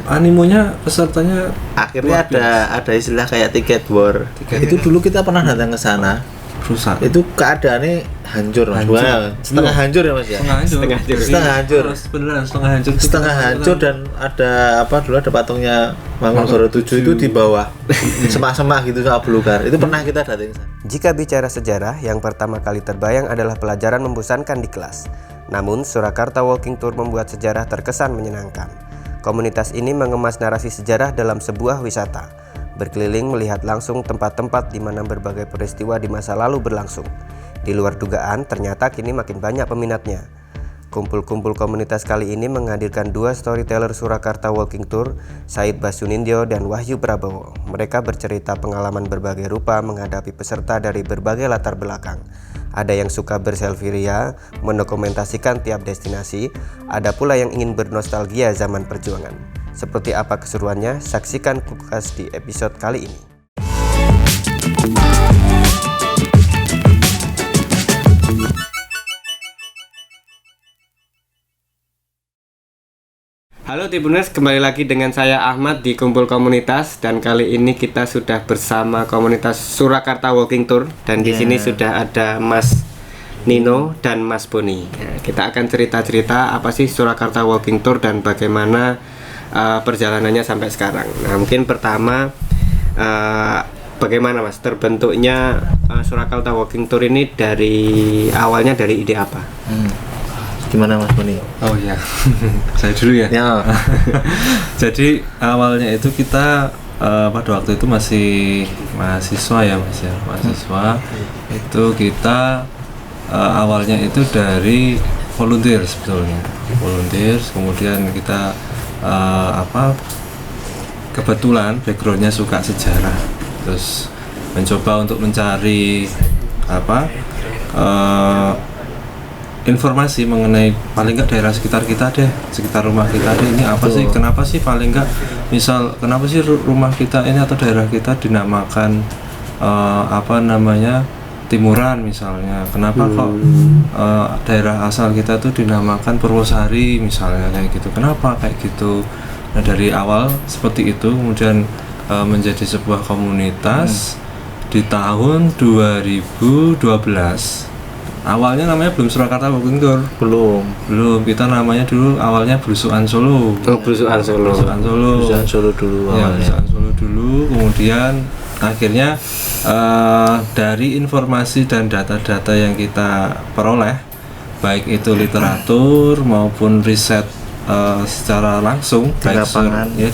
animonya pesertanya akhirnya ada istilah kayak tiket war. Itu dulu kita pernah datang ke sana. Rusak. Itu keadaannya hancur Mas. Setengah hancur ya Mas ya. Setengah hancur dan ada dulu ada patungnya Mangkunegara 7 itu di bawah. Semak-semak gitu sama belukar. Itu pernah kita datang. Jika bicara sejarah, yang pertama kali terbayang adalah pelajaran membosankan di kelas. Namun, Surakarta Walking Tour membuat sejarah terkesan menyenangkan. Komunitas ini mengemas narasi sejarah dalam sebuah wisata, berkeliling melihat langsung tempat-tempat di mana berbagai peristiwa di masa lalu berlangsung. Di luar dugaan, ternyata kini makin banyak peminatnya. Kumpul-kumpul komunitas kali ini menghadirkan dua storyteller Surakarta Walking Tour, Said Basunindyo dan Wahyu Prabowo. Mereka bercerita pengalaman berbagai rupa menghadapi peserta dari berbagai latar belakang. Ada yang suka berselfie ria, mendokumentasikan tiap destinasi, ada pula yang ingin bernostalgia zaman perjuangan. Seperti apa keseruannya? Saksikan kukas di episode kali ini. Halo Tribuners, kembali lagi dengan saya Ahmad di Kumpul Komunitas, dan kali ini kita sudah bersama komunitas Surakarta Walking Tour, dan di sini sudah ada Mas Nino dan Mas Boni. Kita akan cerita-cerita apa sih Surakarta Walking Tour dan bagaimana perjalanannya sampai sekarang. Nah, mungkin pertama bagaimana Mas terbentuknya Surakarta Walking Tour ini awalnya dari ide apa? Gimana Mas Boni? Oh ya, saya dulu ya. Jadi awalnya itu kita pada waktu itu masih mahasiswa ya Mas ya, mahasiswa. Itu kita awalnya itu dari volunteer sebetulnya, kemudian kita kebetulan backgroundnya suka sejarah, terus mencoba untuk mencari informasi mengenai paling nggak daerah sekitar kita deh, sekitar rumah kita deh, ini apa sih, kenapa sih paling nggak kenapa sih rumah kita ini atau daerah kita dinamakan Timuran misalnya, kenapa kok daerah asal kita tuh dinamakan Purwosari misalnya, kayak gitu, kenapa kayak gitu. Nah dari awal seperti itu, kemudian menjadi sebuah komunitas di tahun 2012. Awalnya namanya belum Surakarta Walking Tour, belum. Kita namanya dulu awalnya Belusukan Solo. Belusukan Solo dulu. Ya, Belusukan Solo dulu. Kemudian akhirnya dari informasi dan data-data yang kita peroleh, baik itu literatur maupun riset secara langsung di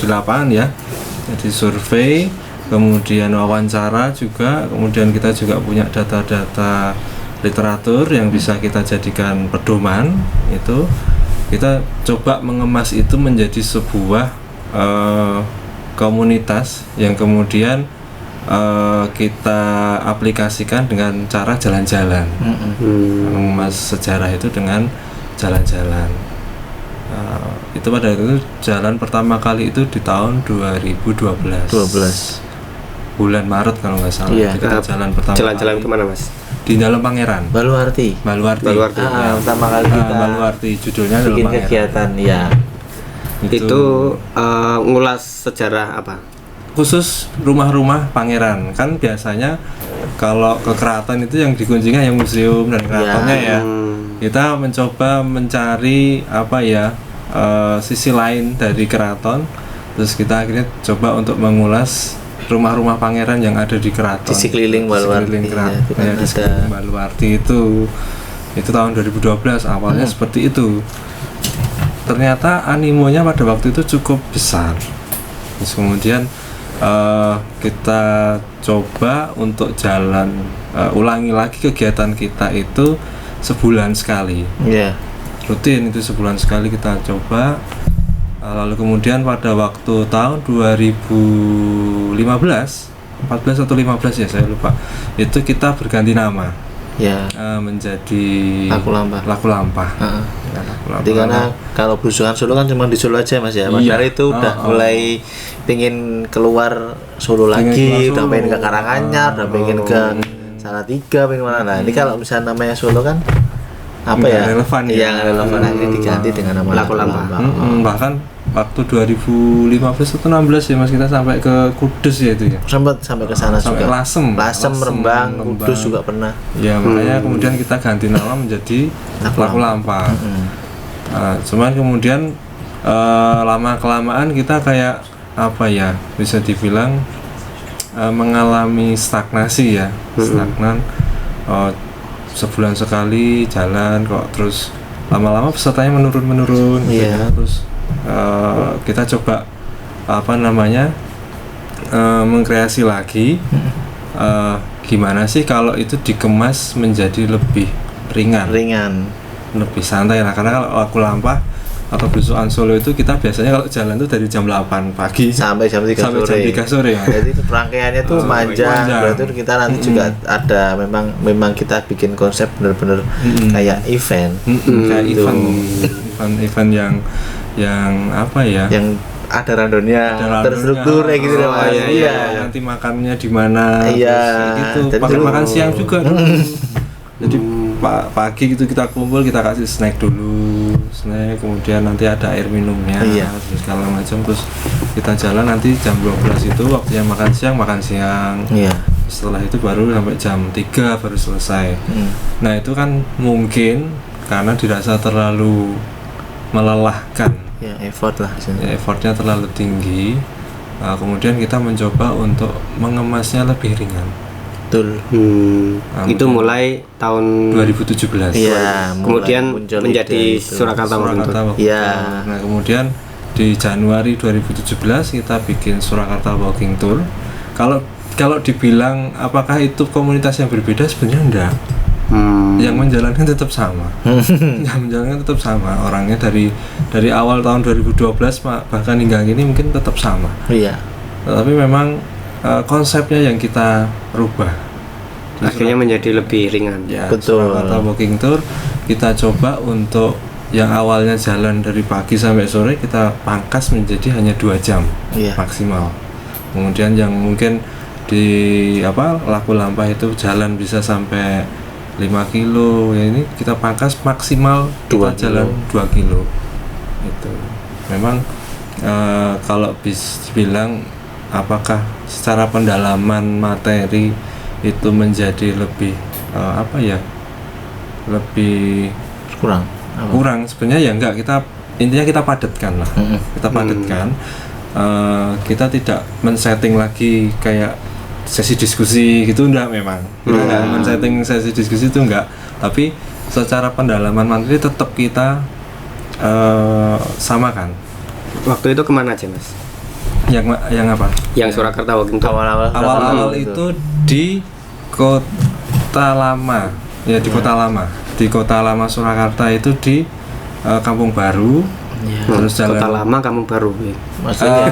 lapangan ya. Jadi survei, kemudian wawancara juga, kemudian kita juga punya data-data literatur yang bisa kita jadikan pedoman. Itu kita coba mengemas itu menjadi sebuah komunitas yang kemudian kita aplikasikan dengan cara jalan-jalan. Mengemas sejarah itu dengan jalan-jalan. Itu pada itu jalan pertama kali itu di tahun 2012 bulan Maret kalau nggak salah. Kita jalan pertama. Jalan-jalan kemana Mas? Di dalam Pangeran. Baluarti. Pertama kali kita Baluarti, judulnya bikin kegiatan ya. Itu ngulas sejarah apa? Khusus rumah-rumah pangeran. Kan biasanya kalau ke keraton itu yang dikunjungi yang museum dan keratonnya ya. Kita mencoba mencari sisi lain dari keraton. Terus kita akhirnya coba untuk mengulas rumah-rumah pangeran yang ada di keraton. Di sekeliling Baluarti. Di sekeliling Baluarti itu tahun 2012 awalnya seperti itu. Ternyata animonya pada waktu itu cukup besar. Terus kemudian kita coba untuk ulangi lagi kegiatan kita itu sebulan sekali. Rutin itu sebulan sekali kita coba. Lalu kemudian pada waktu tahun 2015, 14 atau 15 ya saya lupa, itu kita berganti nama menjadi Laku Lampah. Jadi karena kalau Belusukan Solo kan cuma di Solo aja Mas ya. Padahal itu udah mulai pengen keluar Solo lagi, udah pengen ke Karanganyar, udah pengen ke Salatiga, pengen mana. Nah ini kalau misalnya namanya Solo kan relevan yang relevan akhirnya diganti dengan nama Laku Lampah. Bahkan waktu 2015 atau 16 ya Mas, kita sampai ke Kudus ya itu ya. Sampai ke sana Sampai juga. Lasem, Rembang, Kudus juga pernah. Ya makanya kemudian kita ganti nama menjadi Laku Lampa. Cuman kemudian lama kelamaan kita kayak apa ya, bisa dibilang mengalami stagnasi ya, stagnan. Sebulan sekali jalan kok, terus lama-lama pesertanya menurun gitu ya. Terus kita coba mengkreasi lagi gimana sih kalau itu dikemas menjadi lebih ringan, lebih santai lah. Karena kalau Laku Lampa atau belusukan Solo itu kita biasanya kalau jalan tuh dari jam 8 pagi sampai jam 3 sore. Ya. Jadi rangkaiannya tuh panjang. Berarti kita nanti juga ada memang kita bikin konsep benar-benar kayak event. Kayak event yang apa ya? Yang ada randonnya, terstruktur kayak gitu Mas. Iya. Nanti makannya di mana? Gitu. Makan siang juga. Jadi pagi gitu kita kumpul, kita kasih snack dulu, kemudian nanti ada air minumnya, terus segala macam, terus kita jalan nanti jam 12 itu waktunya makan siang. Setelah itu baru sampai jam 3 baru selesai. Nah itu kan mungkin karena dirasa terlalu melelahkan, effortnya terlalu tinggi. Kemudian kita mencoba untuk mengemasnya lebih ringan. Betul. Itu mulai tahun 2017. Iya, kemudian menjadi Surakarta Walking Tour. Iya. Nah, kemudian di Januari 2017 kita bikin Surakarta Walking Tour. Kalau dibilang apakah itu komunitas yang berbeda, sebenarnya enggak. Yang menjalankan tetap sama. Orangnya dari awal tahun 2012 bahkan hingga kini mungkin tetap sama. Iya. Tapi memang konsepnya yang kita rubah, akhirnya menjadi lebih ringan. Ya, betul. Surakarta Walking Tour kita coba untuk yang awalnya jalan dari pagi sampai sore kita pangkas menjadi hanya 2 jam maksimal. Kemudian yang mungkin di Laku Lampa itu jalan bisa sampai 5 kilo, ya ini kita pangkas maksimal kita jalan 2 kilo. Itu memang kalau bilang apakah secara pendalaman materi itu menjadi lebih lebih kurang sebenarnya ya enggak, intinya kita padatkan lah. Kita padatkan, kita tidak men-setting lagi kayak sesi diskusi gitu, enggak. Memang kita enggak men-setting sesi diskusi itu enggak, tapi secara pendalaman materi tetap kita samakan. Waktu itu kemana aja Mas? Yang apa? Yang Surakarta Walking Tour. Awal-awal itu di Kota Lama. Ya di Kota Lama. Di Kota Lama Surakarta itu di Kampung Baru. Terus jalan Kota Lama Kampung Baru. Maksudnya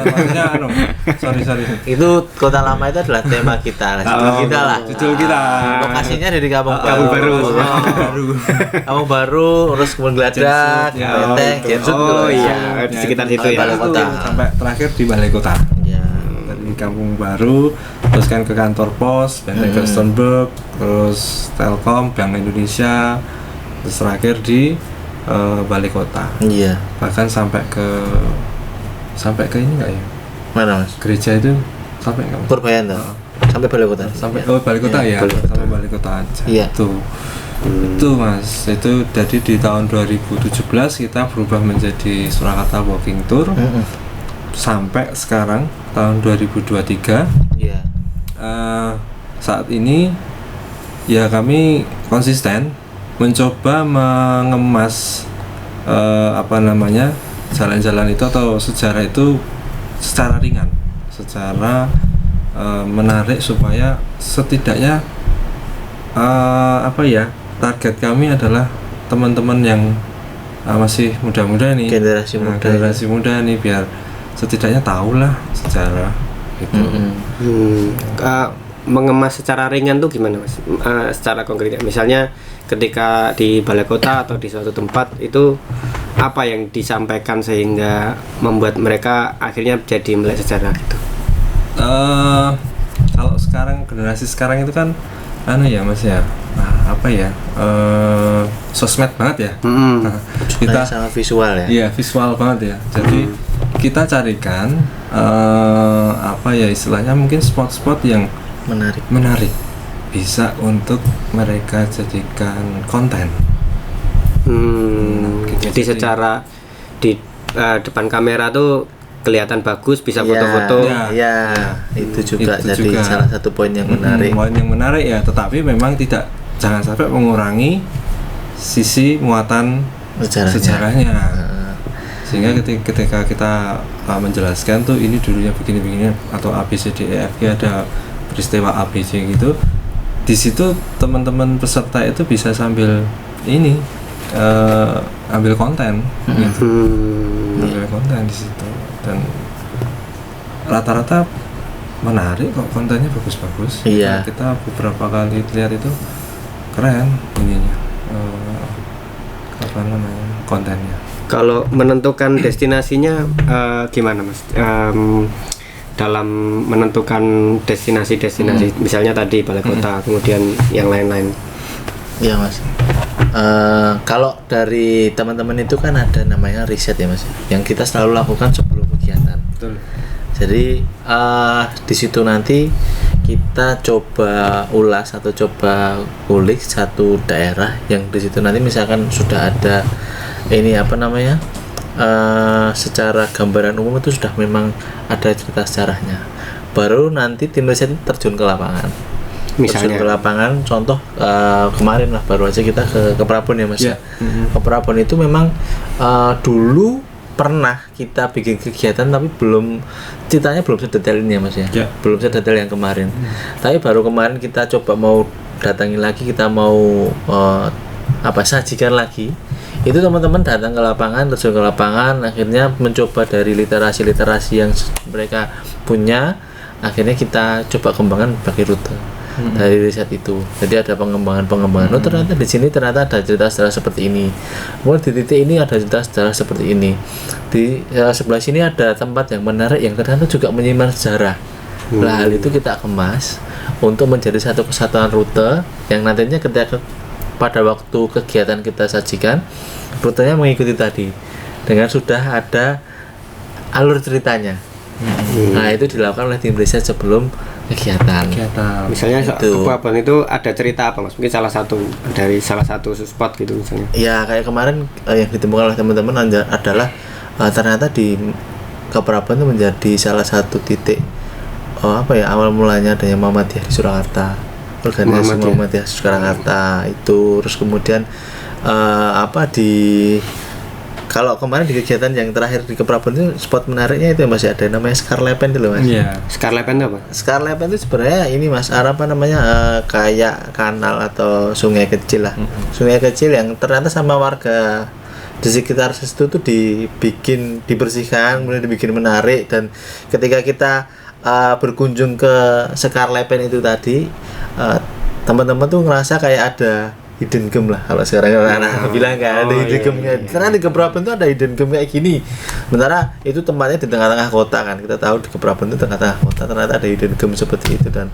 sorry. Itu Kota Lama itu adalah tema kita lah. Judul kita. Lokasinya dari Kampung Baru. Kampung Baru, terus kemudian Geladak, Benteng, Jensut. Di sekitar situ ya. Balai Kota. Sampai terakhir di Balai Kota. Dari Kampung Baru, terus kan ke kantor pos, Benteng Gerstenberg, terus Telkom, Bank Indonesia, terus terakhir di Balai Kota. Iya. Bahkan sampai ke ini enggak ya? Mana Mas? Gereja itu sampai enggak? Purbayan tuh. Sampai Balai Kota. Sampai Balai Kota ya. Sampai Balai Kota aja. Iya. Itu Mas. Itu jadi di tahun 2017 kita berubah menjadi Surakarta Walking Tour. Sampai sekarang tahun 2023. Iya. Saat ini ya kami konsisten mencoba mengemas jalan-jalan itu atau sejarah itu secara ringan, secara menarik, supaya setidaknya target kami adalah teman-teman yang masih muda-muda nih, generasi muda nih, biar setidaknya tahulah sejarah gitu. Mengemas secara ringan tuh gimana Mas? Secara konkret, misalnya ketika di Balai Kota atau di suatu tempat itu apa yang disampaikan sehingga membuat mereka akhirnya jadi melek sejarah gitu? Kalau sekarang, generasi sekarang itu kan Mas ya, sosmed banget ya. Kita sangat visual ya. Iya, visual banget ya. Jadi kita carikan apa ya istilahnya, mungkin spot-spot yang menarik bisa untuk mereka jadikan konten. Gitu. Jadi secara di depan kamera tuh kelihatan bagus, bisa foto-foto. Itu juga jadi salah satu poin yang menarik. Poin yang menarik ya, tetapi memang jangan sampai mengurangi sisi muatan sejarahnya. Sehingga ketika kita menjelaskan tuh ini dulunya begini-begini atau ABCDEFG ada peristiwa ABC gitu, di situ teman-teman peserta itu bisa sambil ini ambil konten gitu. Ambil konten di situ, dan rata-rata menarik kok, kontennya bagus-bagus. Kita beberapa kali lihat itu keren ininya, apa namanya, kontennya. Kalau menentukan destinasinya gimana Mas? Dalam menentukan destinasi misalnya tadi balai kota, kemudian yang lain-lain. Iya Mas. Kalau dari teman-teman itu kan ada namanya riset ya Mas, yang kita selalu lakukan sebelum kegiatan. Betul. Jadi di situ nanti kita coba ulas atau coba ulik satu daerah yang di situ nanti misalkan sudah ada ini apa namanya, secara gambaran umum itu sudah memang ada cerita sejarahnya. Baru nanti tim riset terjun ke lapangan. Misalnya terjun ke lapangan, contoh kemarin lah baru aja kita ke Prabon ya Mas. Ke Prabon itu memang dulu pernah kita bikin kegiatan tapi ceritanya belum sedetail ini ya Mas ya. Belum sedetail yang kemarin. Tapi baru kemarin kita coba mau datangi lagi, kita mau sajikan lagi. Itu teman-teman datang ke lapangan, terjun ke lapangan, akhirnya mencoba dari literasi yang mereka punya, akhirnya kita coba kembangkan bagi rute dari riset itu. Jadi ada pengembangan. Oh ternyata di sini ternyata ada cerita sejarah seperti ini. Kemudian di titik ini ada cerita sejarah seperti ini. Di sebelah sini ada tempat yang menarik yang ternyata juga menyimpan sejarah. Hal itu kita kemas untuk menjadi satu kesatuan rute yang nantinya ketika pada waktu kegiatan kita sajikan, rutenya mengikuti tadi dengan sudah ada alur ceritanya. Nah itu dilakukan oleh tim riset sebelum kegiatan. Misalnya ke Prabon itu ada cerita apa Mas? Mungkin salah satu spot gitu misalnya. Ya kayak kemarin yang ditemukan oleh teman-teman adalah ternyata di Prabon itu menjadi salah satu titik awal mulanya adanya Muhammadiyah di Surakarta. Organisasi Muhammadiyah Surakarta itu, terus kemudian kalau kemarin di kegiatan yang terakhir di Prabon itu spot menariknya itu masih ada namanya Skarlepen dulu Mas. Skarlepen itu apa? Skarlepen itu sebenarnya ini Mas, kayak kanal atau sungai kecil lah. Sungai kecil yang ternyata sama warga di sekitar situ tuh dibersihkan, kemudian dibikin menarik, dan ketika kita berkunjung ke Skarlepen itu tadi, teman-teman tuh ngerasa kayak ada hidden gem lah kalau sekarang anak bilang kan ada hidden gemnya. Karena di Prabon itu ada hidden gem kayak gini. Sementara itu tempatnya di tengah-tengah kota kan. Kita tahu di Prabon itu tengah-tengah kota, ternyata ada hidden gem seperti itu, dan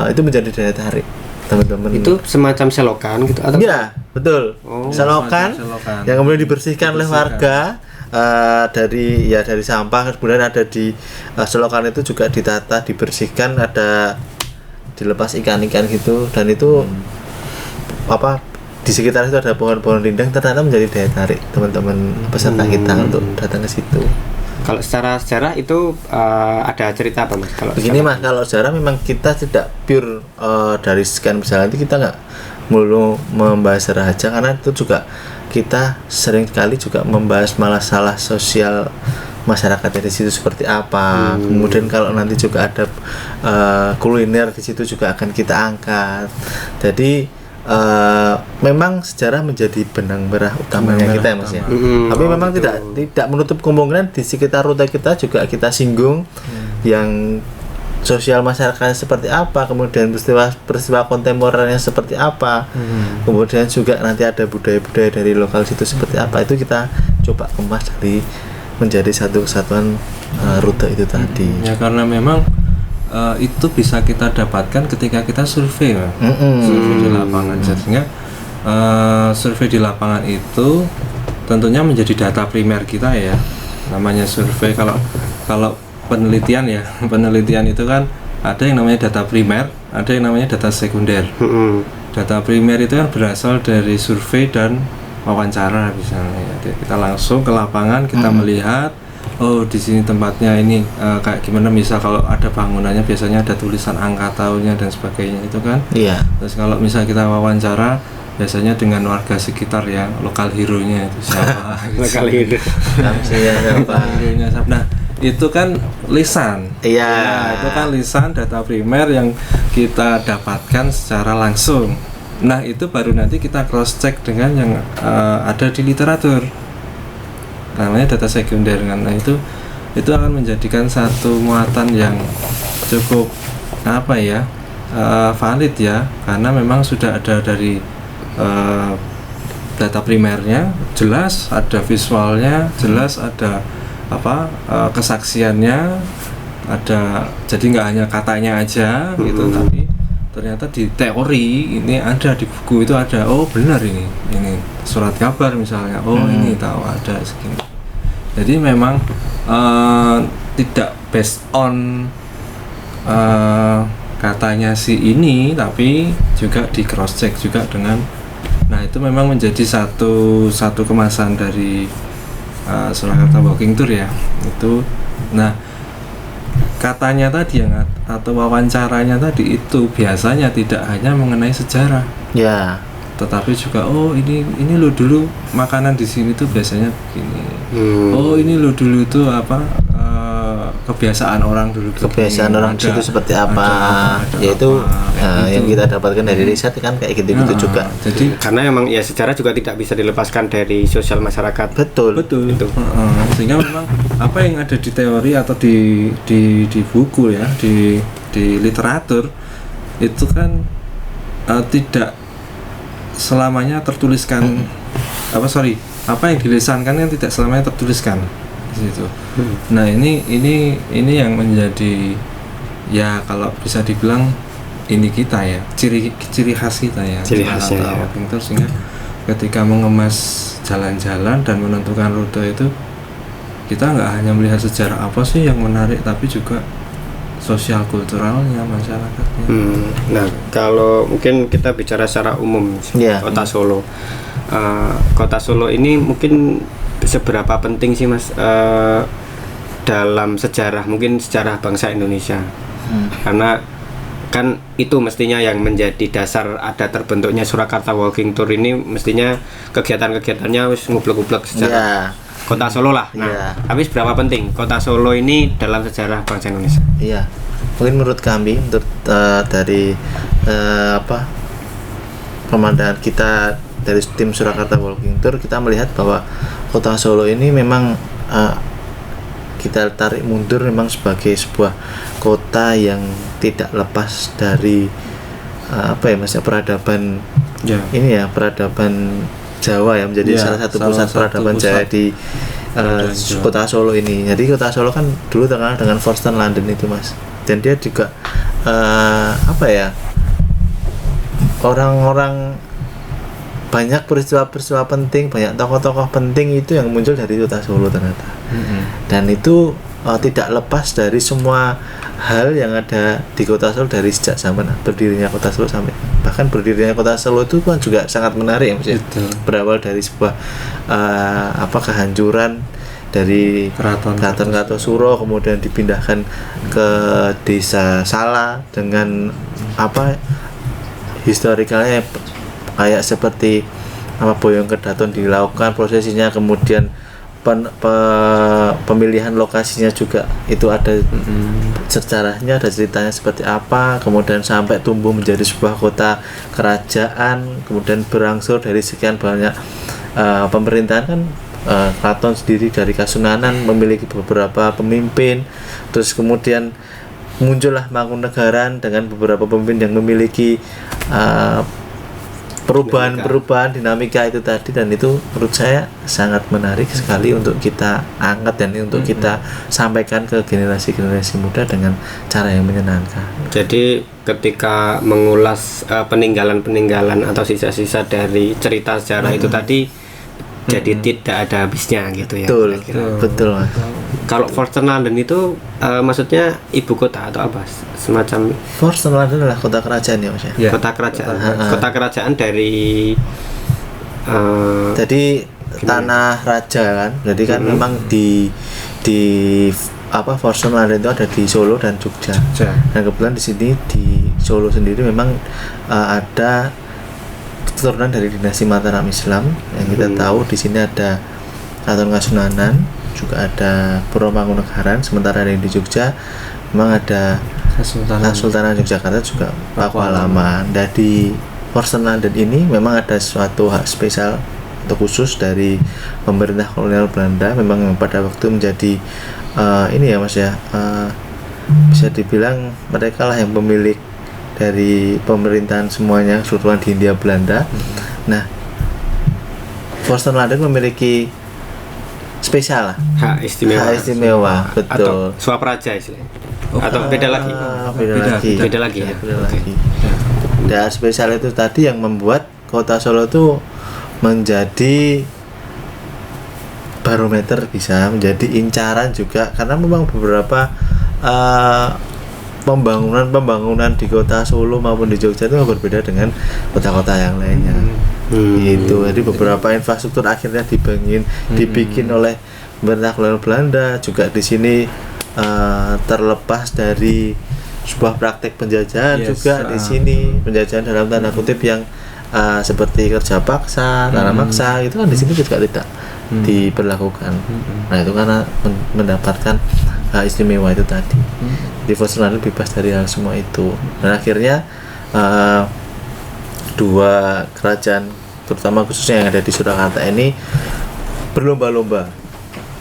itu menjadi daya tarik teman-teman. Itu semacam selokan gitu atau? Iya, betul. Selokan yang kemudian dibersihkan oleh warga. Dari sampah, kemudian ada di selokan itu juga ditata, dibersihkan, ada dilepas ikan-ikan gitu, dan itu di sekitar itu ada pohon-pohon rindang, ternyata menjadi daya tarik teman-teman peserta kita untuk datang ke situ. Kalau secara sejarah itu ada cerita apa Mas? Begini Mas, kalau sejarah memang kita tidak pure dari sekian misalnya, nanti kita nggak melulu membahas sejarah aja, karena itu juga kita sering sekali juga membahas masalah sosial masyarakatnya di situ seperti apa. Kemudian kalau nanti juga ada kuliner di situ juga akan kita angkat. Jadi memang sejarah menjadi benang merah utamanya kita ya Mas ya. Tapi memang tidak menutup kemungkinan di sekitar rute kita juga kita singgung yang sosial masyarakatnya seperti apa, kemudian peristiwa kontemporer seperti apa, kemudian juga nanti ada budaya-budaya dari lokal situ seperti apa, itu kita coba kemas dari menjadi satu kesatuan rute itu tadi. Ya karena memang itu bisa kita dapatkan ketika kita survei, survei di lapangan. Sehingga survei di lapangan itu tentunya menjadi data primer kita ya. namanya survei. Kalau penelitian ya, penelitian itu kan ada yang namanya data primer, ada yang namanya data sekunder. Data primer itu kan berasal dari survei dan wawancara misalnya. Jadi kita langsung ke lapangan, kita melihat, oh di sini tempatnya ini kayak gimana. Misal kalau ada bangunannya biasanya ada tulisan angka tahunnya dan sebagainya itu kan. Iya. Terus kalau misal kita wawancara biasanya dengan warga sekitar ya, lokal hero-nya itu siapa. Lokal hero. Siapa? Hero-nya siapa. Nah, itu kan lisan. Iya. Ya, itu kan lisan data primer yang kita dapatkan secara langsung. Nah, itu baru nanti kita cross check dengan yang ada di literatur. Namanya data sekunder kan. Nah, itu akan menjadikan satu muatan yang cukup valid ya, karena memang sudah ada dari data primernya, jelas ada visualnya, jelas ada kesaksiannya, ada, jadi nggak hanya katanya aja gitu, tapi ternyata di teori ini ada, di buku itu ada, oh benar ini surat kabar misalnya, oh ini tahu ada segini. Jadi memang tidak based on katanya si ini, tapi juga di cross check juga dengan, nah itu memang menjadi satu kemasan dari Surakarta Walking Tour ya itu. Nah, katanya tadi atau wawancaranya tadi itu biasanya tidak hanya mengenai sejarah Ya. tetapi juga, oh ini lo dulu makanan di sini tuh biasanya begini. Oh ini lo dulu itu kebiasaan orang dulu begini. Kebiasaan orang di situ seperti apa, yaitu yang kita dapatkan dari riset kan kayak gitu-gitu juga. Jadi Karena emang ya sejarah juga tidak bisa dilepaskan dari sosial masyarakat. Betul. itu. Sehingga memang apa yang ada di teori atau di buku ya, di literatur itu kan tidak selamanya tertuliskan, apa yang dilisankan kan tidak selamanya tertuliskan di situ. Nah, ini yang menjadi ya kalau bisa dibilang ini kita ya, ciri khas kita ya, Ciri khasnya ya. Walking Tour. Sehingga ketika mengemas jalan-jalan dan menentukan rute itu, kita nggak hanya melihat sejarah apa sih yang menarik, tapi juga sosial kulturalnya masyarakatnya. Nah, kalau mungkin kita bicara secara umum Kota Solo. Kota Solo ini mungkin seberapa penting sih Mas dalam sejarah, mungkin sejarah bangsa Indonesia? Karena kan itu mestinya yang menjadi dasar ada terbentuknya Surakarta Walking Tour ini, mestinya kegiatan-kegiatannya wis ngublek-ngublek sejarah Kota Solo lah. Nah, tapi seberapa penting Kota Solo ini dalam sejarah bangsa Indonesia? Iya, mungkin menurut kami, dari pemandangan kita dari tim Surakarta Walking Tour, kita melihat bahwa Kota Solo ini memang kita tarik mundur memang sebagai sebuah kota yang tidak lepas dari peradaban ini ya, peradaban Jawa ya, menjadi salah satu pusat peradaban Jawa di Kota Solo ini. Jadi Kota Solo kan dulu terkenal dengan Forston London itu Mas, dan dia juga orang-orang, banyak peristiwa-peristiwa penting, banyak tokoh-tokoh penting itu yang muncul dari Kota Solo ternyata. Dan itu tidak lepas dari semua hal yang ada di Kota Solo dari sejak zaman berdirinya Kota Solo sampai bahkan berdirinya Kota Solo itu kan juga sangat menarik ya Mas. Berawal dari sebuah kehancuran dari Keraton Kartosuro, kemudian dipindahkan ke Desa Sala dengan historikalnya kayak seperti Boyong Kedaton dilakukan prosesinya, kemudian pemilihan lokasinya juga itu ada sejarahnya, ada ceritanya seperti apa, kemudian sampai tumbuh menjadi sebuah kota kerajaan, kemudian berangsur dari sekian banyak pemerintahan kan. Keraton sendiri dari Kasunanan memiliki beberapa pemimpin, terus kemudian muncullah Mangkunegaran dengan beberapa pemimpin yang memiliki perubahan dinamika itu tadi, dan itu menurut saya sangat menarik sekali untuk kita angkat dan untuk kita sampaikan ke generasi muda dengan cara yang menyenangkan. Jadi ketika mengulas peninggalan atau sisa-sisa dari cerita sejarah itu tadi, Jadi tidak ada habisnya gitu ya. Betul, betul Mas. Kalau Forster London itu maksudnya ibu kota atau apa? Semacam Forster London adalah kota kerajaan ya Mas ya. Ya. kota kerajaan. Kota kerajaan dari Jadi tanah raja kan. Jadi kan memang di apa Forster London itu ada di Solo dan Jogja. Dan kebetulan di sini di Solo sendiri memang ada keturunan dari dinasti Mataram Islam yang kita tahu. Di sini ada Keraton Kasunanan, juga ada Purwomangkunegaran. Sementara yang di Jogja memang ada Kesultanan Yogyakarta juga Pakualaman. Dan di Forster London ini memang ada suatu hak spesial atau khusus dari pemerintah kolonial Belanda. Memang pada waktu menjadi ini ya Mas ya, bisa dibilang mereka lah yang pemilik dari pemerintahan semuanya keseluruhan di Hindia Belanda. Nah, Forster London memiliki spesial lah, hak istimewa, betul. Atau suap raja istilahnya. Atau beda lagi. Beda lagi ya. Dan spesial itu tadi yang membuat kota Solo itu menjadi barometer, bisa menjadi incaran juga, karena memang beberapa pembangunan di kota Solo maupun di Jogja itu berbeda dengan kota-kota yang lainnya. Itu jadi beberapa infrastruktur akhirnya dibikin oleh pemerintah kolonial Belanda. Juga di sini terlepas dari sebuah praktek penjajahan juga di sini, penjajahan dalam tanda kutip yang seperti kerja paksa, tanam maksa itu kan di sini juga tidak diberlakukan. Nah itu karena mendapatkan istimewa itu tadi. Di Forster London bebas dari hal semua itu. Dan akhirnya dua kerajaan, terutama khususnya yang ada di Surakarta ini,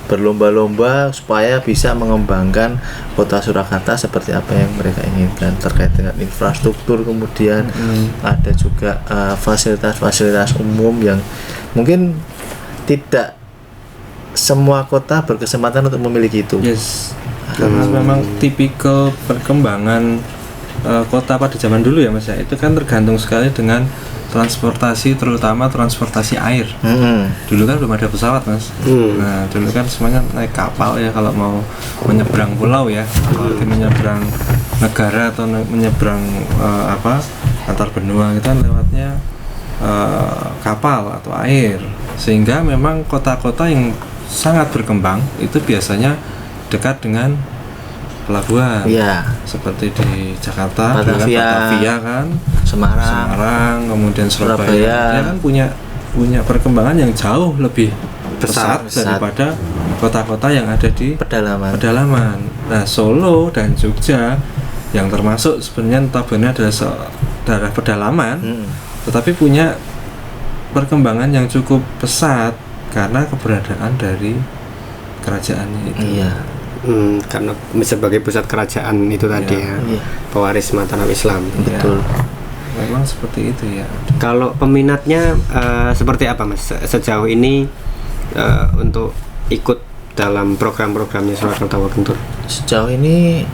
berlomba-lomba supaya bisa mengembangkan kota Surakarta seperti apa yang mereka inginkan terkait dengan infrastruktur. Kemudian ada juga fasilitas-fasilitas umum yang mungkin tidak semua kota berkesempatan untuk memiliki itu. Karena memang tipikal perkembangan kota pada zaman dulu ya Mas ya, itu kan tergantung sekali dengan transportasi, terutama transportasi air. Dulu kan belum ada pesawat Mas. Nah dulu kan semuanya naik kapal ya kalau mau menyeberang pulau ya, kalau menyeberang negara atau menyeberang antar benua, itu kan lewatnya kapal atau air. Sehingga memang kota-kota yang sangat berkembang itu biasanya dekat dengan pelabuhan. Seperti di Jakarta, Batavia kan, Semarang, kemudian Surabaya. Dia kan punya perkembangan yang jauh lebih pesat daripada kota-kota yang ada di pedalaman. Nah, Solo dan Jogja yang termasuk sebenarnya notabene adalah daerah pedalaman, tetapi punya perkembangan yang cukup pesat karena keberadaan dari kerajaannya itu. Karena sebagai pusat kerajaan itu tadi ya, pewaris Mataram Islam. Betul. Memang seperti itu ya. Kalau peminatnya seperti apa Mas sejauh ini untuk ikut dalam program-programnya Surakarta Walking Tour? Sejauh ini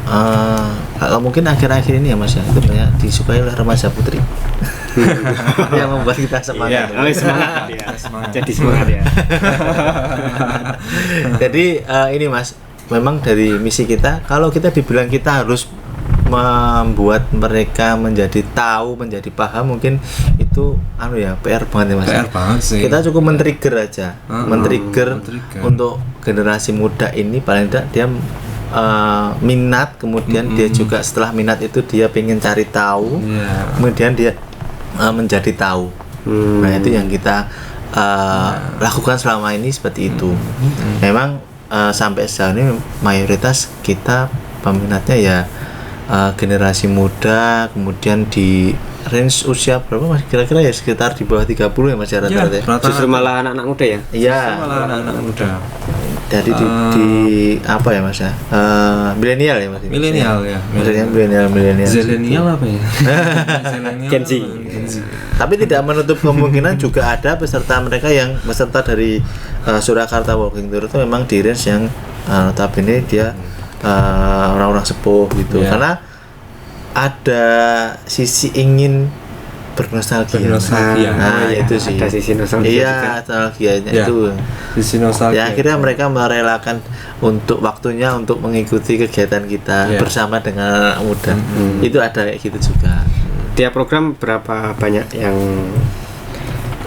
kalau mungkin akhir-akhir ini ya Mas ya, itu banyak disukai oleh remaja putri. Yang membuat kita semangat. Semangat. Jadi semangat ya. Jadi ini Mas, memang dari misi kita, kalau kita dibilang kita harus membuat mereka menjadi tahu, menjadi paham, mungkin itu PR banget ya Mas. PR banget sih. Kita cukup men-trigger aja, men-trigger untuk generasi muda ini, paling tidak dia minat, kemudian dia juga setelah minat itu dia pengen cari tahu, kemudian dia menjadi tahu. Nah itu yang kita lakukan selama ini seperti itu. Memang sampai sejauh ini mayoritas kita peminatnya ya generasi muda, kemudian di range usia berapa Mas? Kira-kira ya sekitar di bawah 30 ya Mas rata-rata. Justru malah anak-anak muda ya? Iya. Malah anak-anak muda. Jadi di apa ya Mas ya? Milenial ya Mas? Milenial ya. Milenial. Zilenial apa ya? Gen Z. Tapi tidak menutup kemungkinan juga ada peserta mereka yang peserta dari Surakarta Walking Tour itu memang di range yang notabene dia orang-orang sepuh gitu. Karena ada sisi ingin bernostalgia. Bernostalgia. iya, itu sih. ada sisi nostalgia Iya, juga. nostalgianya Ya, itu. sisi nostalgia. Ya akhirnya mereka merelakan untuk waktunya untuk mengikuti kegiatan kita Ya. bersama dengan anak muda. Itu ada kayak gitu juga. Tiap program berapa banyak yang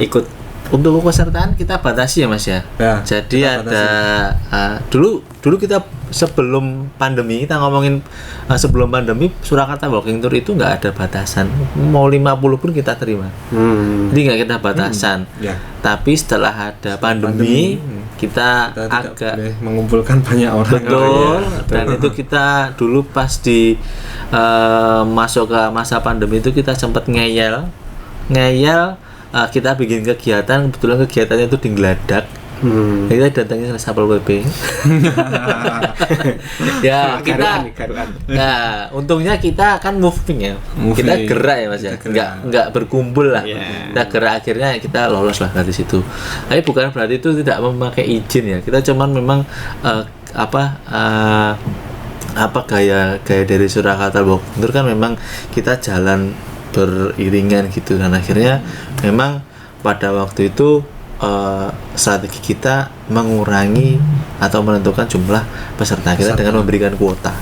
ikut? Untuk kepesertaan kita batasi ya Mas ya. Ya, Jadi kita ada dulu kita sebelum pandemi, kita ngomongin sebelum pandemi Surakarta Walking Tour itu nggak ada batasan. Mau 50 pun kita terima. Jadi nggak kita batasan. Ya. Tapi setelah ada pandemi, kita Kita tidak agak boleh mengumpulkan banyak orang. betul. Ya. Dan itu kita dulu pas di masuk ke masa pandemi itu kita sempat ngeyel. Kita bikin kegiatan, kebetulan kegiatannya itu di Geladak. Kita datangnya sama Satpol PP. Ya kita, nah untungnya kita kan moving ya, kita gerak ya Mas ya, nggak berkumpul lah. Kita gerak akhirnya kita lolos lah dari situ. Tapi bukan berarti itu tidak memakai izin ya. Kita cuman memang gaya dari Surakarta Walking Tour kan memang kita jalan beriringan gitu, dan akhirnya memang pada waktu itu strategi kita mengurangi atau menentukan jumlah peserta kita dengan memberikan kuota.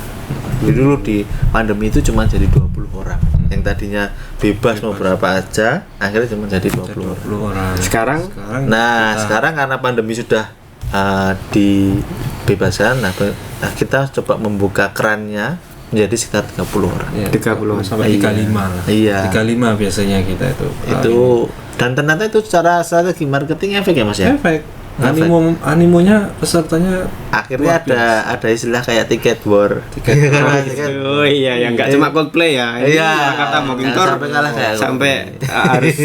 Jadi dulu di pandemi itu cuma jadi 20 orang. Yang tadinya bebas mau berapa aja, akhirnya cuma jadi 20 orang. Sekarang Sekarang karena pandemi sudah dibebaskan, kita coba membuka kerannya menjadi sekitar 30 orang. Ya, 30 sampai 35 lah. Iya. 35 biasanya kita itu. Dan ternyata itu secara strategi marketing efek ya Mas ya. Efek. Animonya pesertanya Akhirnya ada istilah kayak tiket war. oh iya, yang nggak cuma Coldplay ya. Iya. Kata Walking Tour Sampai kalah kayak sampai harus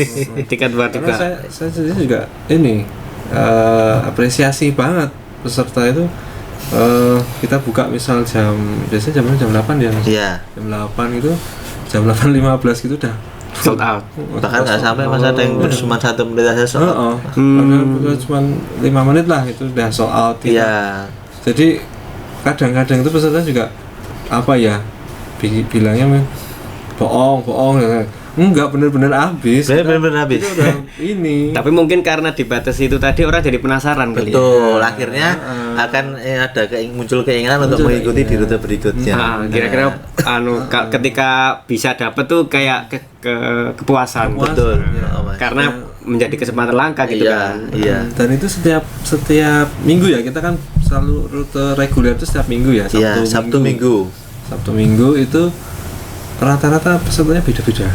tiket buat karena juga. saya sendiri juga ini apresiasi banget peserta itu. Kita buka misal biasanya jam 8 ya Mas. Iya. Jam 8 itu jam 8.15 gitu udah Sold out. Bahkan nggak sampai Mas, ada yang cuma 1 menit aja sold out. Padahal cuma 5 menit lah itu udah sold out gitu. Iya. Jadi kadang-kadang itu peserta juga apa ya bilangnya bohong ya. Enggak, bener-bener habis. Bener-bener habis. Itu udah ini. Tapi mungkin karena dibatasi itu tadi orang jadi penasaran kali ya. Betul, akhirnya akan ada muncul keinginan untuk mengikuti di rute berikutnya. Kira-kira ketika bisa dapet tuh kayak kepuasan. Betul. Karena menjadi kesempatan langka gitu kan. Iya. Dan itu setiap minggu ya, kita kan selalu rute reguler itu setiap minggu ya, Sabtu Minggu. Sabtu Minggu itu rata-rata pesertanya beda-beda.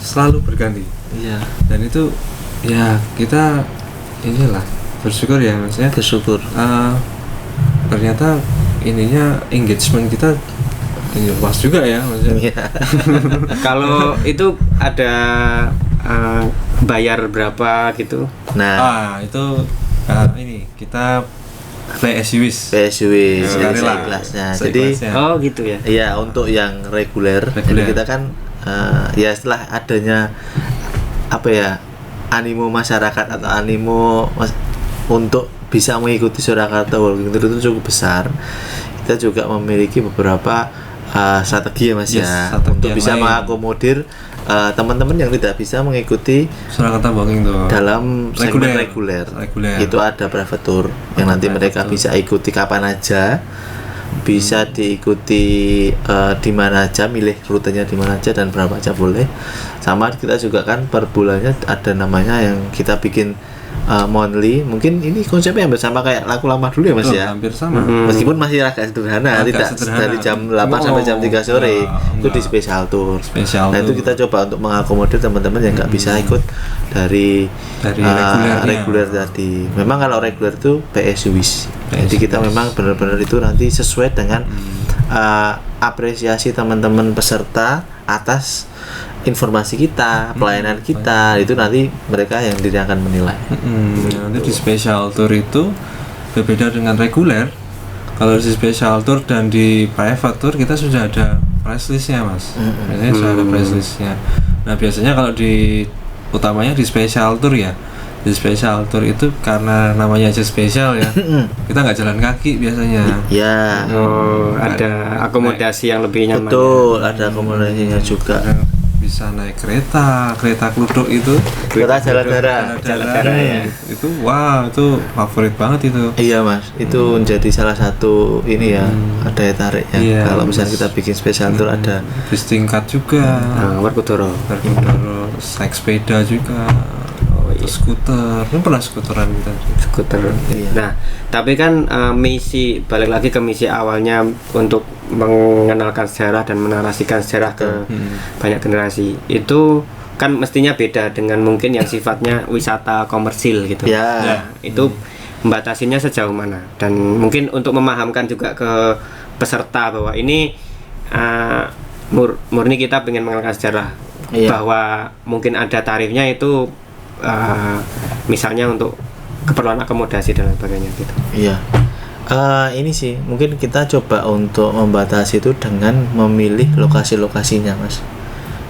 Selalu berganti. Iya. Dan itu ya kita inilah bersyukur ya maksudnya. Bersyukur. Ternyata ininya engagement kita ini luas juga ya maksudnya. Kalau itu ada bayar berapa gitu? Nah, itu ini kita PSUWIS sekali lah kelasnya. Jadi oh gitu ya. Iya, untuk yang reguler. Jadi kita kan ya setelah adanya animo masyarakat atau animo untuk bisa mengikuti Surakarta Walking Tour itu cukup besar. Kita juga memiliki beberapa strategi ya Mas untuk bisa mengakomodir teman-teman yang tidak bisa mengikuti Surakarta Walking Tour dalam segmen reguler. Itu ada private tour yang nanti mereka bisa ikuti kapan aja, bisa diikuti di mana aja, milih rutenya di mana aja dan berapa aja boleh. Sama kita juga kan per bulannya ada namanya yang kita bikin monthly. Mungkin ini konsepnya hampir sama kayak Laku Lama dulu ya Mas ya. Hampir sama. Meskipun masih agak sederhana, dari jam 8 sampai jam 3 sore itu di special tour. Nah, itu kita coba untuk mengakomodir teman-teman yang nggak bisa ikut dari reguler tadi. Memang kalau reguler itu PSUWIS. Jadi kita memang benar-benar itu nanti sesuai dengan apresiasi teman-teman peserta atas informasi kita, pelayanan kita, itu nanti mereka yang akan menilai. Nanti di special tour itu berbeda dengan reguler. Kalau di special tour dan di private tour kita sudah ada price listnya Mas. Biasanya sudah ada price listnya. Nah biasanya kalau utamanya di special tour ya. Di special tour itu karena namanya aja spesial ya. Kita nggak jalan kaki biasanya. Ya. Ada akomodasi yang lebih nyaman. Betul, ada akomodasinya juga. bisa naik kereta kluduk itu, kereta jalan darat ya. Itu wah, itu favorit banget itu. Iya Mas, itu menjadi salah satu ini ya, daya tariknya. Iya, Kalau misalnya kita bikin special tour ada bis tingkat juga, Werkudara. naik sepeda juga, terus skuter. Ini pernah skuteran kita. Skuter. Iya. Nah, tapi kan misi, balik lagi ke misi awalnya untuk mengenalkan sejarah dan menarasikan sejarah ke banyak generasi. Itu kan mestinya beda dengan mungkin yang sifatnya wisata komersil gitu. Ya. Nah, itu membatasinya sejauh mana? Dan mungkin untuk memahamkan juga ke peserta bahwa ini murni kita ingin mengenalkan sejarah. Iya. Bahwa mungkin ada tarifnya itu misalnya untuk keperluan akomodasi dan sebagainya gitu. Iya. Ini sih mungkin kita coba untuk membatasi itu dengan memilih lokasi-lokasinya Mas.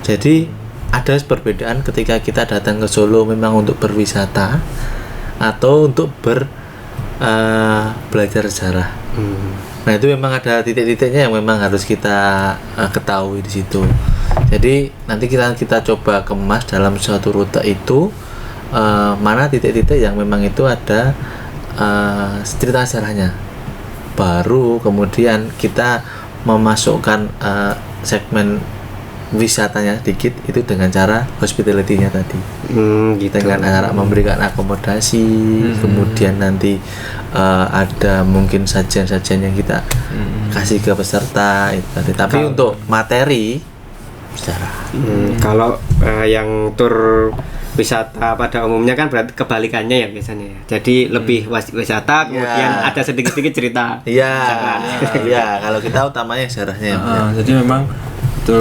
Jadi ada perbedaan ketika kita datang ke Solo memang untuk berwisata atau untuk belajar sejarah. Nah itu memang ada titik-titiknya yang memang harus kita ketahui di situ. Jadi nanti kita coba kemas dalam suatu rute itu mana titik-titik yang memang itu ada cerita sejarahnya. Baru kemudian kita memasukkan segmen wisatanya dikit itu dengan cara hospitality-nya tadi. Gitu. Dengan cara memberikan akomodasi, kemudian nanti ada mungkin sajian-sajian yang kita kasih ke peserta itu tadi. Tapi untuk materi sejarah. Kalau yang tur wisata pada umumnya kan berarti kebalikannya ya biasanya ya. Jadi lebih wisata kemudian ada sedikit-sedikit cerita. Iya. Iya, kalau kita utamanya sejarahnya. Jadi memang itu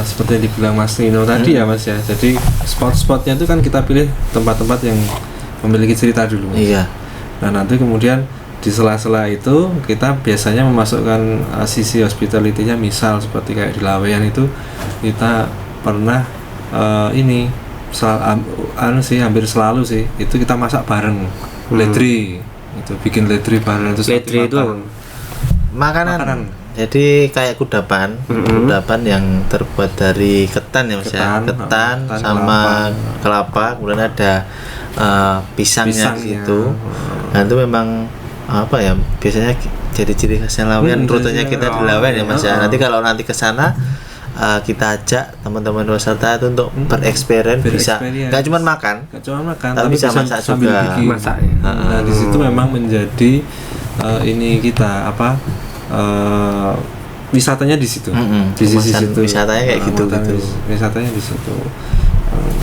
seperti yang dibilang Mas Nino tadi ya Mas ya. Jadi spot-spotnya itu kan kita pilih tempat-tempat yang memiliki cerita dulu. Iya. Nah nanti kemudian di sela-sela itu kita biasanya memasukkan sisi hospitality-nya, misal seperti kayak di Laweyan itu kita pernah hampir selalu sih itu kita masak bareng ledri, itu bikin ledri bareng. Itu ledri itu makanan. Jadi kayak kudapan yang terbuat dari ketan ya Mas ya. Ketan sama kelapa, kemudian ada pisangnya gitu. Nah itu memang apa ya, biasanya jadi ciri khasnya Laweyan. Rutenya kita di Laweyan ya Mas ya. Nanti kalau nanti ke sana kita ajak teman-teman peserta itu untuk bereksperimen, bisa nggak cuma makan, tapi bisa masak juga. Masak. Nah di situ memang menjadi ini kita wisatanya di situ. Di sisi situ wisatanya kayak gitu. Wisatanya di situ.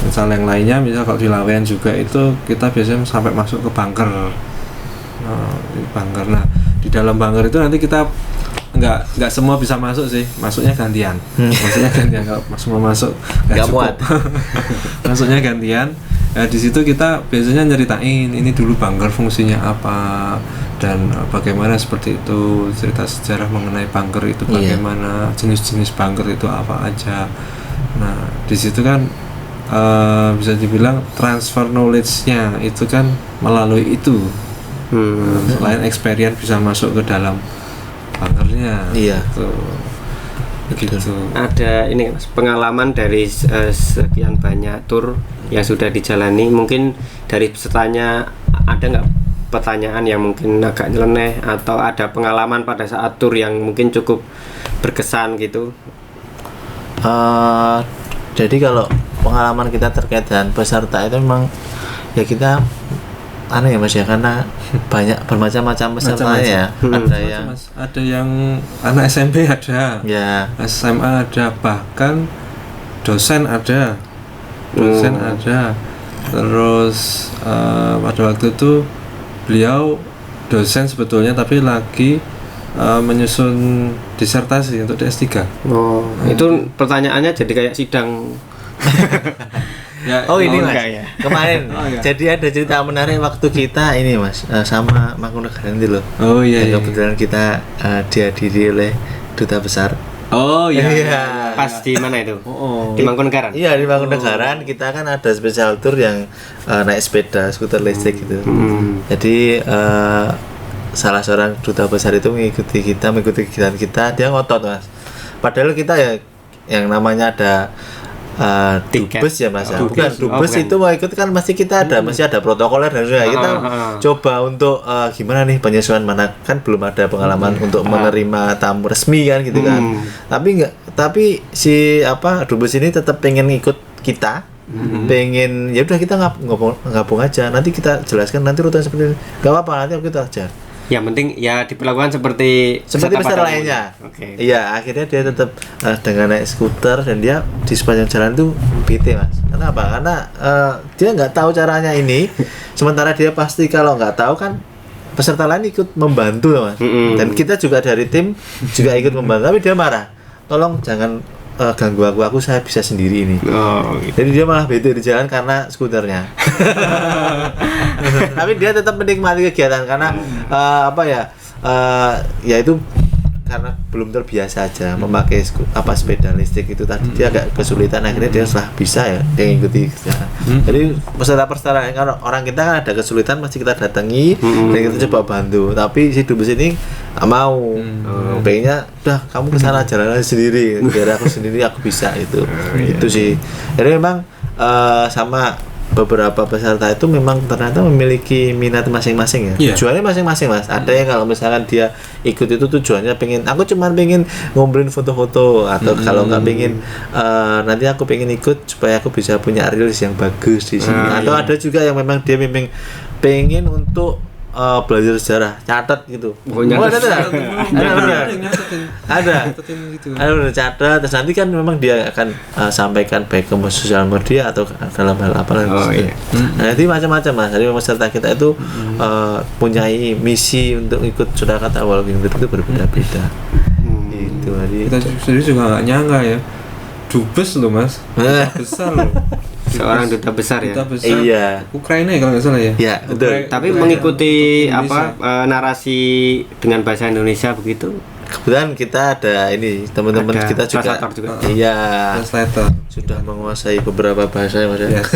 Misal yang lainnya, misal kalau di Laweyan juga itu kita biasanya sampai masuk ke bunker. Bunker. Nah di dalam bunker itu nanti kita nggak semua bisa masuk sih, masuknya gantian. Maksudnya gantian, kalau semua masuk nggak muat. Masuknya gantian. Nah di situ kita biasanya nyeritain ini dulu bunker fungsinya apa dan bagaimana seperti itu, cerita sejarah mengenai bunker itu bagaimana, jenis-jenis bunker itu apa aja. Nah di situ kan bisa dibilang transfer knowledge-nya itu kan melalui itu. Selain experience bisa masuk ke dalam bunkernya. Iya. Gitu. Ada ini Mas, pengalaman dari sekian banyak tur yang sudah dijalani, mungkin dari pesertanya ada nggak pertanyaan yang mungkin agak nyeleneh atau ada pengalaman pada saat tur yang mungkin cukup berkesan gitu? Jadi kalau pengalaman kita terkait dengan peserta itu memang ya kita aneh ya Mas ya, karena banyak bermacam-macam pesertanya ya. Ada yang anak SMP ada, ya. SMA ada, bahkan dosen ada. Terus pada waktu itu beliau dosen sebetulnya tapi lagi menyusun disertasi untuk D3. Itu pertanyaannya jadi kayak sidang. Ini Mas, ya? Kemarin jadi ada cerita menarik waktu kita ini Mas sama Mangkunegaran nanti loh. Kebetulan kita dihadiri oleh duta besar. Pas di mana itu? Di Mangkunegaran. Iya, di Mangkunegaran kita kan ada special tour yang naik sepeda skuter listrik gitu. Jadi salah seorang duta besar itu mengikuti kegiatan kita, dia ngotot Mas. Padahal kita ya yang namanya ada dubes ya Mas. Bukan dubes bukan. itu mau ikut kan masih kita ada masih ada protokoler dan sebagainya. Kita coba untuk gimana nih penyesuaian, mana kan belum ada pengalaman untuk menerima tamu resmi kan gitu kan. Tapi si dubes ini tetap pengen ikut kita. Pengen ya udah kita gabung aja, nanti kita jelaskan nanti rute seperti ini. Gak apa-apa, nanti kita ajar. Yang penting ya diperlakukan seperti peserta lainnya. Oke. Iya, akhirnya dia tetap dengan naik skuter dan dia di sepanjang jalan tuh bete Mas. Kenapa? Karena dia nggak tahu caranya ini. Sementara dia pasti kalau nggak tahu kan peserta lain ikut membantu Mas. Dan kita juga dari tim juga ikut membantu. Tapi dia marah. Tolong jangan ganggu aku saya bisa sendiri ini. Gitu. Jadi dia malah bete di jalan karena skuternya. Tapi dia tetap menikmati kegiatan karena ya itu karena belum terbiasa aja memakai sepeda listrik itu tadi. Dia agak kesulitan, akhirnya dia setelah bisa ya dia ngikuti. Jadi peserta kan orang kita kan ada kesulitan masih kita datangi dan kita coba bantu. Tapi si dubes ini nggak mau, pengennya udah kamu kesana jalan sendiri biar aku sendiri aku bisa itu. Itu sih. Jadi memang sama beberapa peserta itu memang ternyata memiliki minat masing-masing ya. Tujuannya masing-masing Mas. Ada yang kalau misalkan dia ikut itu tujuannya aku cuma pengen ngumpulin foto-foto, atau kalau nggak pengen nanti aku pengen ikut supaya aku bisa punya reels yang bagus di sini. Atau ada juga yang memang dia pengen untuk belajar sejarah, catat gitu. Ada catat, terus nanti kan memang dia akan sampaikan baik ke sosial media atau dalam hal apa lagi. Nah, jadi macam-macam Mas. Jadi peserta kita itu punyai misi untuk ikut Surakarta Walking Tour itu berbeda-beda. Itu kita sendiri juga nggak nyangka ya, dubes loh Mas, besar loh. Seorang duta besar ya. Iya. Ukraina ya kalau nggak salah ya. Iya, betul. Tapi mengikuti narasi dengan bahasa Indonesia begitu. Kebetulan kita ada ini teman-teman kita juga. Iya. Translator. Sudah menguasai beberapa bahasa ya Mas. Yes.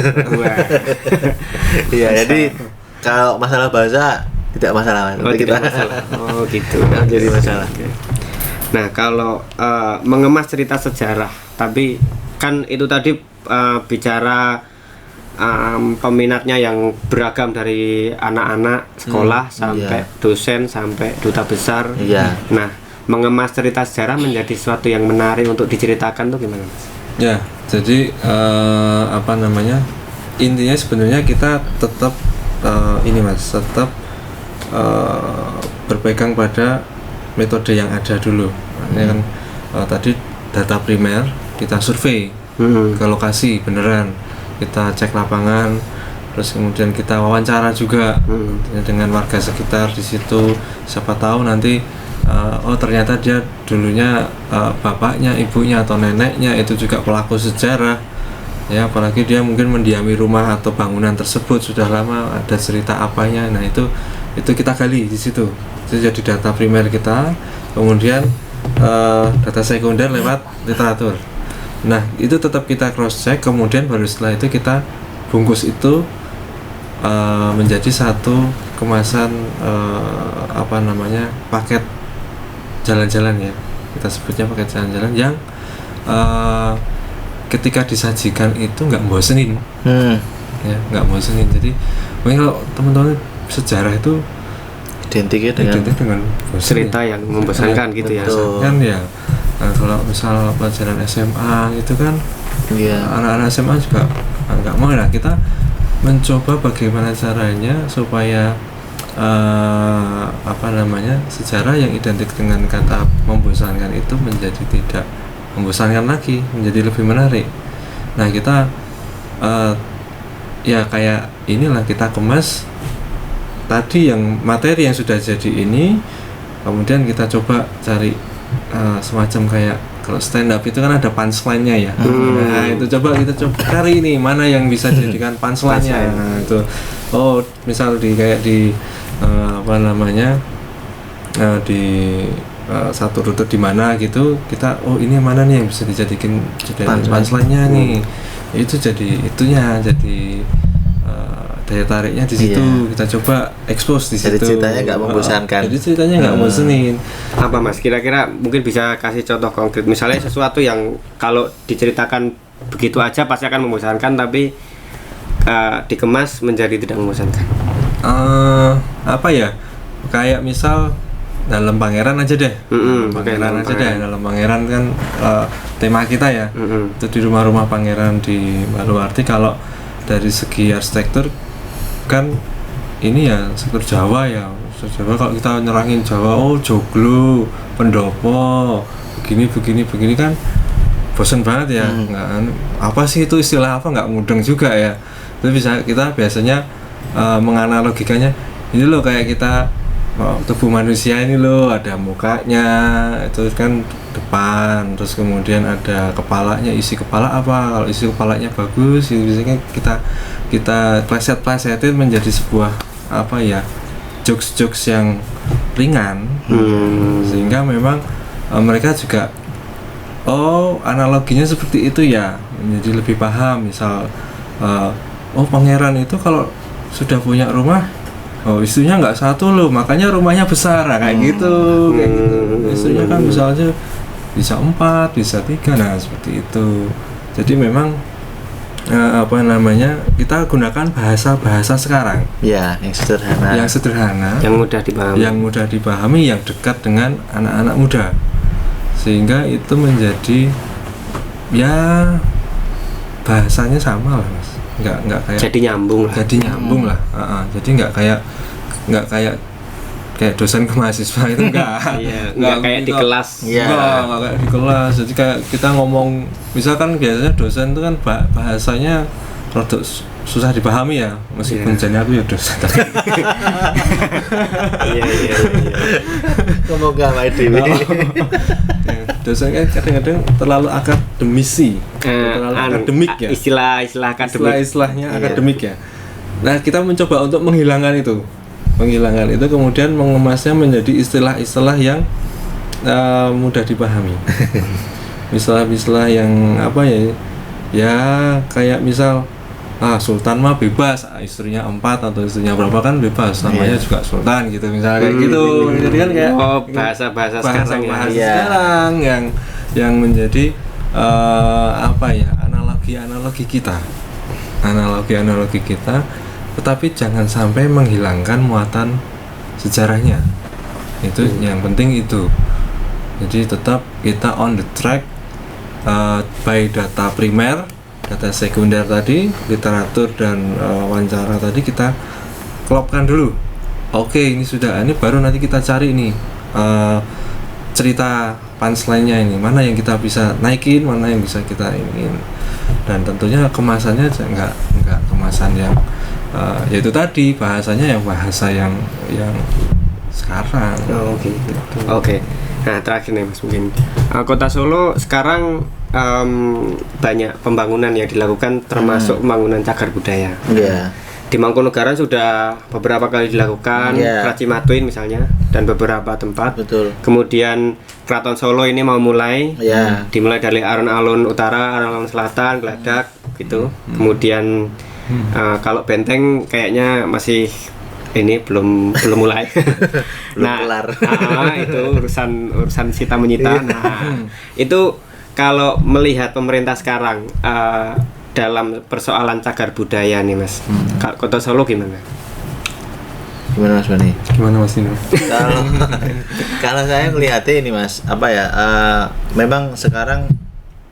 Iya, jadi kalau masalah bahasa tidak masalah. Tidak masalah. Oh gitu. Jadi masalah. Nah, kalau mengemas cerita sejarah, tapi kan itu tadi bicara peminatnya yang beragam dari anak-anak sekolah sampai dosen sampai duta besar. Nah, mengemas cerita sejarah menjadi sesuatu yang menarik untuk diceritakan tuh gimana Mas? Ya, jadi intinya sebenarnya kita tetap tetap berpegang pada metode yang ada dulu. Ini kan tadi data primer kita survei ke lokasi beneran, kita cek lapangan, terus kemudian kita wawancara juga dengan warga sekitar di situ. Siapa tahu nanti ternyata dia dulunya bapaknya, ibunya atau neneknya itu juga pelaku sejarah ya, apalagi dia mungkin mendiami rumah atau bangunan tersebut sudah lama, ada cerita apanya. Nah itu kita gali di situ. Itu jadi data primer kita, kemudian data sekunder lewat literatur. Nah itu tetap kita cross check, kemudian baru setelah itu kita bungkus itu menjadi satu kemasan paket jalan-jalan ya, kita sebutnya paket jalan-jalan yang ketika disajikan itu nggak bosenin, ya nggak bosenin. Jadi mungkin kalau teman-teman sejarah itu identik dengan cerita yang membosankan gitu ya. Kan ya. Nah, kalau misal pelajaran SMA itu kan anak-anak SMA juga nggak mau lah. Kita mencoba bagaimana caranya supaya sejarah yang identik dengan kata membosankan itu menjadi tidak membosankan lagi, menjadi lebih menarik. Nah kita ya kayak inilah, kita kemas tadi yang materi yang sudah jadi ini, kemudian kita coba cari semacam kayak kalau stand up itu kan ada punchline-nya ya. Nah itu coba cari ini mana yang bisa dijadikan punchline-nya. Nah itu misal di satu rute di mana gitu, kita ini mana nih yang bisa dijadikan punchline-nya nih. Itu jadi daya tariknya di situ. Kita coba expose di situ. Jadi ceritanya nggak membosankan. Jadi ceritanya nggak bosenin. Apa Mas? Kira-kira mungkin bisa kasih contoh konkret, misalnya sesuatu yang kalau diceritakan begitu aja pasti akan membosankan, tapi dikemas menjadi tidak membosankan. Apa ya? Kayak misal dalam Pangeran aja deh. Pangeran aja deh. Dalam Pangeran kan tema kita ya. Itu di rumah-rumah Pangeran di Baluarti. Kalau dari segi arsitektur kan ini ya sektor Jawa ya. Jawa kalau kita nyerangin Jawa, joglo, pendopo, begini kan bosan banget ya. Apa sih itu istilah apa, nggak mudeng juga ya. Itu kita biasanya menganalogikannya ini loh, kayak kita tubuh manusia ini loh, ada mukanya itu kan depan, terus kemudian ada kepalanya, isi kepala apa, kalau isi kepalanya bagus itu biasanya kita pleset-plesetin menjadi sebuah apa ya, jokes yang ringan. Sehingga memang mereka juga analoginya seperti itu ya, menjadi lebih paham. Misal pangeran itu kalau sudah punya rumah, istrinya nggak satu loh, makanya rumahnya besar, kayak gitu. Istrinya kan misalnya bisa 4, bisa 3, nah seperti itu. Jadi memang kita gunakan bahasa sekarang ya, yang sederhana, yang mudah dipahami, yang dekat dengan anak-anak muda, sehingga itu menjadi ya bahasanya sama lah Mas, nggak kayak jadi nyambung lah. Jadi nggak kayak dosen ke mahasiswa itu nggak kayak di kelas. Nggak kayak di kelas. Jadi kayak kita ngomong, misalkan biasanya dosen itu kan bahasanya rada susah dipahami ya, meskipun jadi aku ya dosen. Iya. Ngomong gak sama Dewi. Dosen kan kadang-kadang terlalu akademisi, terlalu akademik ya. Istilah akademik. Istilahnya akademik ya. Nah, kita mencoba untuk menghilangkan itu, kemudian mengemasnya menjadi istilah-istilah yang mudah dipahami. Istilah-istilah yang apa ya? Ya kayak misal sultan mah bebas, istrinya 4 atau istrinya berapa kan bebas, namanya juga sultan gitu misalnya, kayak gitu. Jadi kan kayak bahasa sekarang sekarang yang menjadi analogi kita, tetapi jangan sampai menghilangkan muatan sejarahnya. Itu yang penting itu. Jadi tetap kita on the track by data primer, data sekunder tadi, literatur dan wawancara tadi kita klopkan dulu. Oke, ini sudah, ini baru nanti kita cari nih cerita punchline-nya ini, mana yang kita bisa naikin, mana yang bisa kita ingin. Dan tentunya kemasannya enggak kemasan yang yaitu tadi bahasanya yang bahasa yang sekarang. Oke. Nah, terakhir nih Mas, mungkin Kota Solo sekarang banyak pembangunan yang dilakukan, termasuk pembangunan cagar budaya. Di Mangkunegaran sudah beberapa kali dilakukan, Racimatuin misalnya, dan beberapa tempat. Betul. Kemudian Keraton Solo ini mau mulai, dimulai dari alun-alun utara, alun-alun selatan, Geladak gitu. Kemudian kalau Benteng kayaknya masih ini belum mulai. Kelar. Itu urusan sita menyita. Itu kalau melihat pemerintah sekarang dalam persoalan cagar budaya nih Mas, Kota Solo gimana? Gimana Mas Bani? Gimana Mas Dino? Kalau saya melihatnya ini Mas, memang sekarang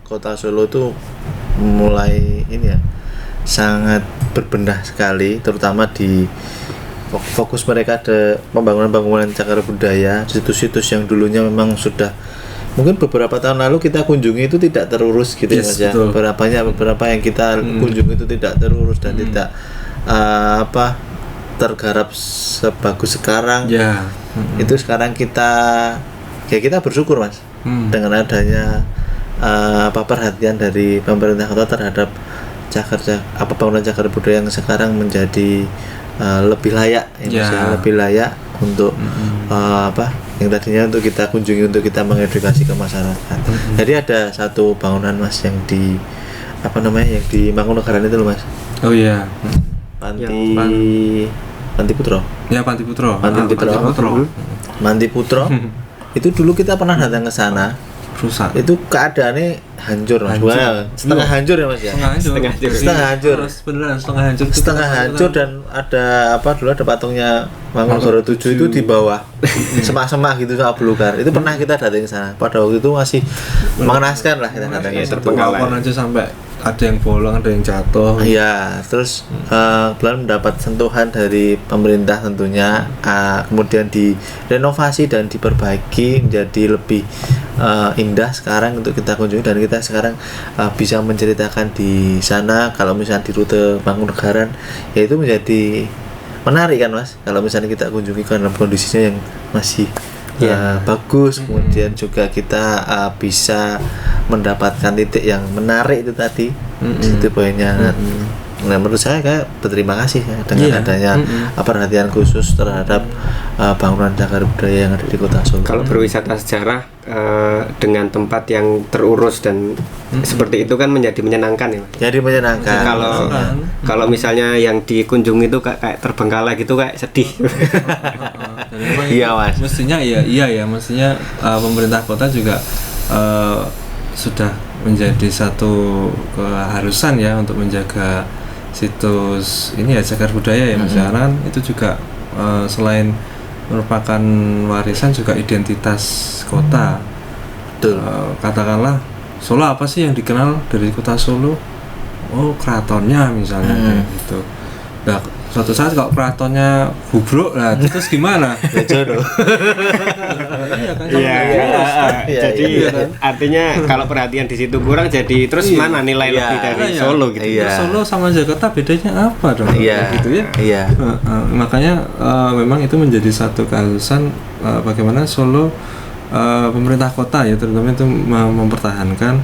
Kota Solo tuh mulai ini ya, sangat berbenah sekali, terutama di fokus mereka ada pembangunan cagar budaya, situs-situs yang dulunya memang sudah mungkin beberapa tahun lalu kita kunjungi itu tidak terurus gitu ya Mas ya. Beberapa yang kita kunjungi itu tidak terurus dan tidak tergarap sebagus sekarang. Itu sekarang kita bersyukur Mas dengan adanya perhatian dari pemerintah kota terhadap bangunan cagar budaya yang sekarang menjadi lebih layak lebih layak untuk yang tadinya untuk kita kunjungi, untuk kita mengedukasi ke masyarakat. Jadi ada satu bangunan Mas yang di Mangkunegaran itu loh Mas. Panti Putro. Ya, Panti Putro. Itu dulu kita pernah datang ke sana rusak. Itu keadaannya hancur, Mas. Setengah hancur ya, Mas ya. Setengah hancur. Beneran setengah hancur. Setengah hancur dan ada dulu ada patungnya Mangkunegara 7 itu di bawah. Semak-semak gitu soal belukar. Itu pernah kita datang ke sana. Pada waktu itu masih mengenaskan lah kita datangnya. Terpenggal aja sampai ada yang bolong, ada yang jatuh. Iya, terus kemudian mendapat sentuhan dari pemerintah tentunya, kemudian direnovasi dan diperbaiki menjadi lebih indah sekarang untuk kita kunjungi, dan kita sekarang bisa menceritakan di sana kalau misalnya di rute Mangkunegaran, ya itu menjadi menarik kan, Mas, kalau misalnya kita kunjungi kan dalam kondisinya yang masih bagus, kemudian juga kita bisa mendapatkan titik yang menarik itu tadi. Itu poinnya. Nah, menurut saya kayak berterima kasih ya dengan adanya perhatian khusus terhadap bangunan cagar budaya yang ada di Kota Solo. Kalau berwisata sejarah dengan tempat yang terurus dan seperti itu kan menjadi menyenangkan ya. Jadi menyenangkan. Kalau misalnya yang dikunjungi itu kayak terbengkalai gitu, kayak sedih. Iya, Mas. Mestinya mestinya pemerintah kota juga sudah menjadi satu keharusan ya untuk menjaga situs ini ya, cagar budaya ya, Mas. Karena itu juga selain merupakan warisan juga identitas kota. Betul. Katakanlah Solo, apa sih yang dikenal dari Kota Solo? Oh, keratonnya misalnya kayak gitu. Nah, suatu saat kalau keratonnya bubruk lah, terus gimana? Jadi artinya kalau perhatian di situ kurang, jadi terus mana nilai lebih dari Solo gitu. Terus Solo sama Jakarta bedanya apa dong? Gitu ya. Iya. Makanya memang itu menjadi satu keharusan bagaimana Solo, pemerintah kota ya terutama itu mempertahankan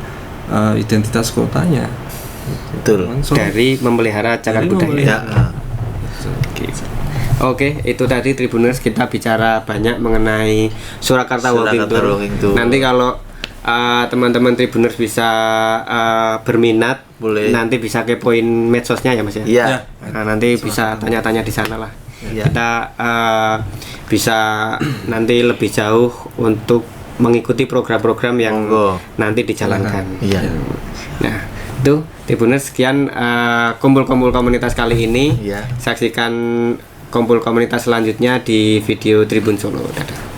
identitas kotanya. Betul. Dari memelihara cagar budaya. Oke, itu tadi Tribuners, kita bicara banyak mengenai Surakarta Walking Tour. Nanti kalau teman-teman Tribuners bisa berminat, boleh nanti bisa kepoin medsosnya ya, Mas ya. Iya. Nah, nanti bisa tanya-tanya di sana lah. Kita bisa nanti lebih jauh untuk mengikuti program-program yang nanti dijalankan. Iya. Nah, itu Tribuners, sekian kumpul-kumpul komunitas kali ini. Saksikan kumpul komunitas selanjutnya di video Tribun Solo. Dadah.